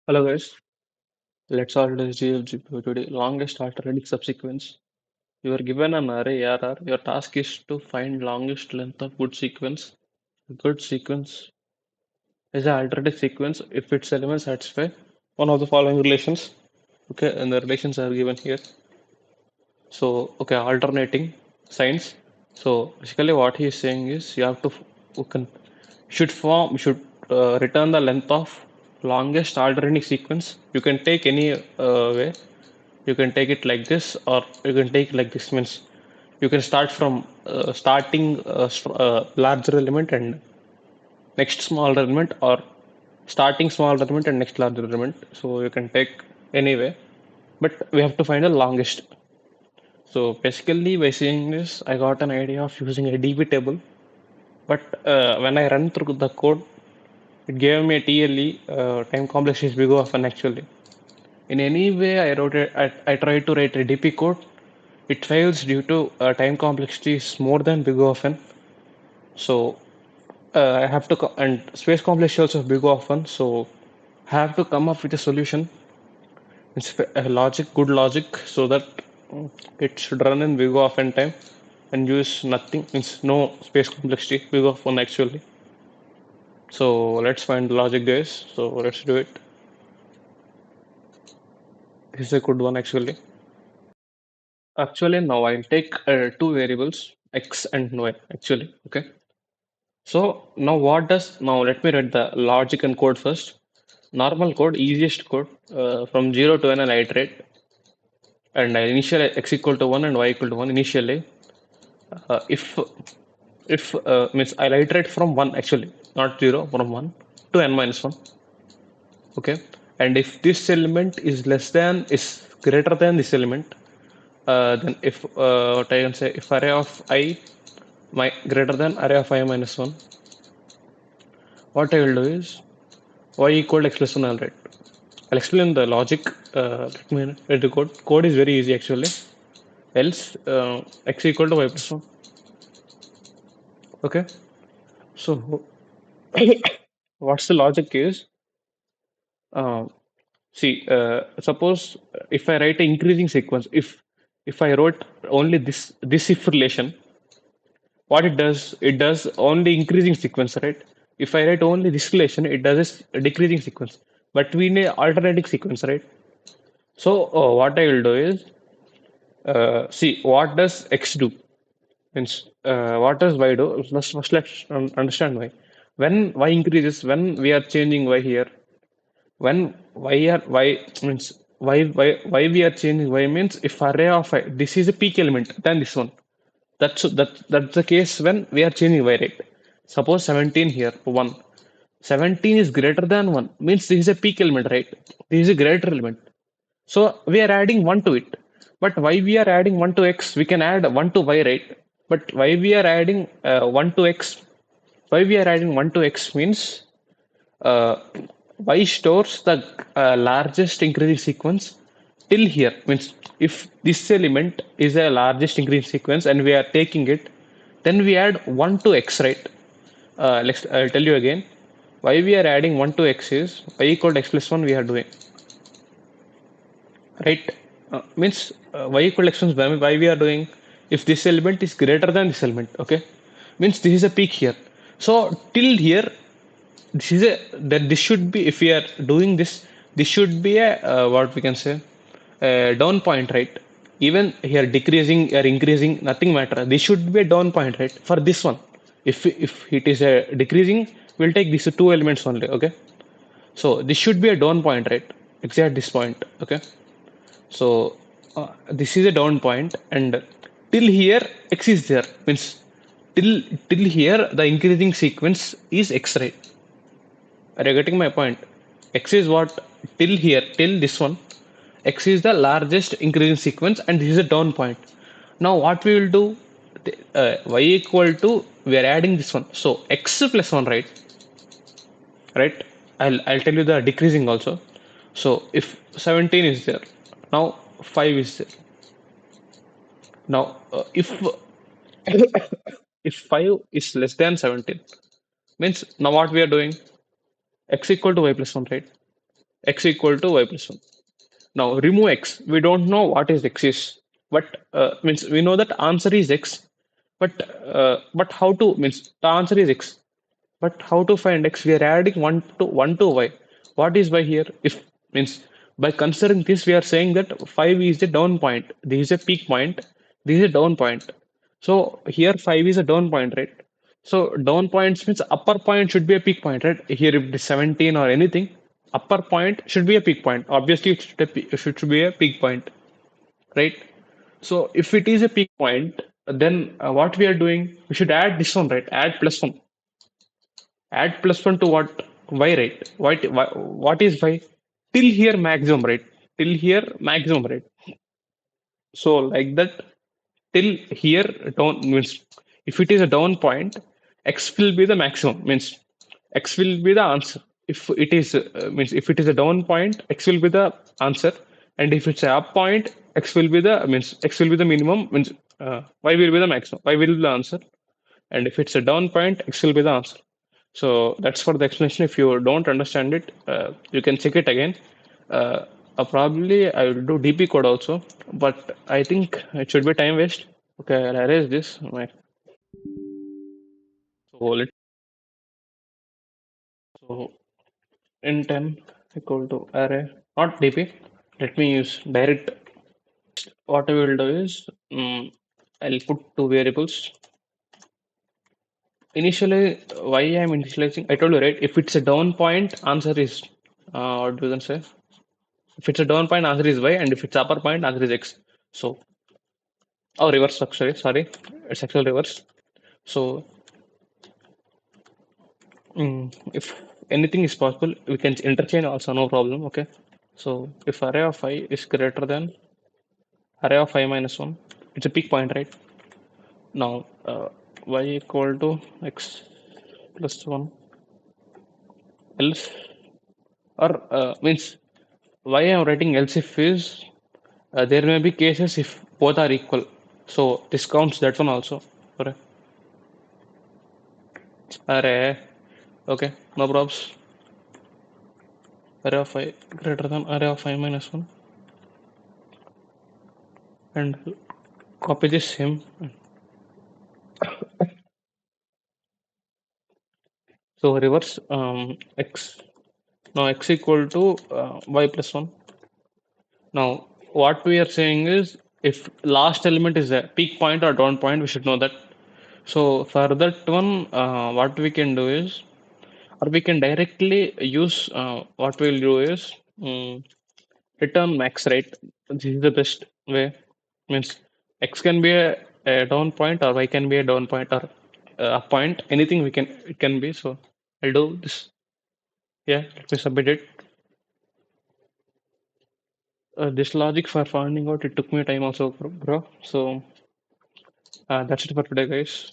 Hello guys, let's solve this GFG POTD longest alternating subsequence. You are given an array RR. Your task is to find longest length of good sequence. A good sequence is an alternative sequence if its elements satisfy one of the following relations. Okay, and the relations are given here. So, okay, alternating signs. So basically, what he is saying is you have to you can should return the length of longest alternating sequence. You can take any way. You can take it like this, or you can take it like this. Means you can start from starting larger element and next smaller element, or starting smaller element and next larger element. So you can take anyway, but we have to find the longest. So basically, by seeing this, I got an idea of using a DB table. But when I run through the code, it gave me a TLE, time complexity is big of an actually. In any way I wrote it, I tried to write a DP code. It fails due to time complexity is more than big of n. So I have to and space complexity also big of n. So I have to come up with a solution. It's a logic, good logic, so that it should run in big of n time and use nothing. Means no space complexity big of one actually. So let's find the logic, guys. So let's do it. This is a good one actually. Actually, now I'll take two variables, x and y, actually. Okay. So now now let me write the logic and code first. Normal code, easiest code, from 0 to n I'll iterate. And I initially x equal to 1 and y equal to 1 initially. If means I'll iterate from 1 actually, not 0, from 1 to n minus 1. Okay. And if this element is greater than this element, then if what I can say, if array of I my greater than array of I minus 1, what I will do is y equal to x plus 1 I'll write. I'll explain the logic. Let me write the code. Code is very easy actually. Else x equal to y plus 1. Okay. So what's the logic is, uh, see, suppose if I write an increasing sequence, if I wrote only this if relation, what it does only increasing sequence, right? If I write only this relation, it does a decreasing sequence, but we need alternating sequence, right? So what I will do is, see, what does x do? Means what does y do? Let's understand why. When y increases, when we are changing y here, when y means why we are changing y means if array of y, this is a peak element than this one. That's the case when we are changing y, right? Suppose 17 here, 1. 17 is greater than 1, means this is a peak element, right? This is a greater element. So we are adding 1 to it. But why we are adding 1 to x? We can add 1 to y, right? But why we are adding 1 to x? Why we are adding 1 to x means, uh, y stores the largest increasing sequence till here. Means if this element is a largest increasing sequence and we are taking it, then we add 1 to x, right? I'll tell you again. Why we are adding 1 to x is y equal to x plus 1 we are doing, right? Means y equal to x plus 1, why we are doing, if this element is greater than this element, okay, means this is a peak here. So till here, this is a that this should be, if we are doing this should be a what we can say, a down point, right? Even here decreasing or increasing, nothing matter, this should be a down point, right, for this one. If it is a decreasing, we'll take these two elements only, okay? So this should be a down point, right? Exact this point, okay? So this is a down point, and till here x is there, means till here the increasing sequence is x, right? Are you getting my point? X is what? Till here, till this one, x is the largest increasing sequence, and this is a down point. Now what we will do? Y equal to, we are adding this one, so x plus 1, right? Right. I'll tell you the decreasing also. So if 17 is there, now 5 is there. Now if if 5 is less than 17, means now what we are doing? X equal to y plus 1, right? x equal to y plus 1. Now remove x. We don't know what is x is, but means we know that answer is x, but how to means the answer is x. But how to find x? We are adding one to y. What is y here? If means by considering this, we are saying that 5 is the down point. This is a peak point. This is a down point. So here 5 is a down point, right? So down points means upper point should be a peak point, right? Here if it is 17 or anything, upper point should be a peak point. Obviously, it should be a peak point, right? So if it is a peak point, then what we are doing, we should add this one, right? Add plus one. Add plus one to what? Y, right? What is y? Till here maximum, right? Till here maximum, right? So like that, till here down means if it is a down point, x will be the maximum. Means x will be the answer. If it is means if it is a down point, x will be the answer, and if it's a up point, x will be the means x will be the minimum. Means y will be the maximum. Y will be the answer, and if it's a down point, x will be the answer. So that's for the explanation. If you don't understand it, you can check it again. Probably I will do DP code also, but I think it should be time waste. Okay, I'll erase this. So let so in 10 equal to array, not DP. Let me use direct. What I will do is I'll put two variables. Initially, why I'm initializing? I told you right. If it's a down point, answer is what do you can say? If it's a down point, answer is y, and if it's upper point, answer is x. So, oh, reverse actually, sorry, it's actual reverse. So, if anything is possible, we can interchange also, no problem. Okay. So, if array of I is greater than array of I minus 1, it's a peak point, right? Now, y equal to x plus 1, else, or means why I'm writing else if is there may be cases if both are equal. So, this counts that one also. Correct. Array. Okay, no probs. Array of I greater than array of I minus 1, and copy this same. So reverse x. Now x equal to y plus 1. Now what we are saying is if last element is a peak point or down point, we should know that. So for that one, what we can do is, or we can directly use what we'll do is return max, right? This is the best way. Means x can be a down point or y can be a down point or a point. Anything we can it can be. So I'll do this. Yeah, let me submit it. This logic for finding out it took me time also, bro. So that's it for today, guys.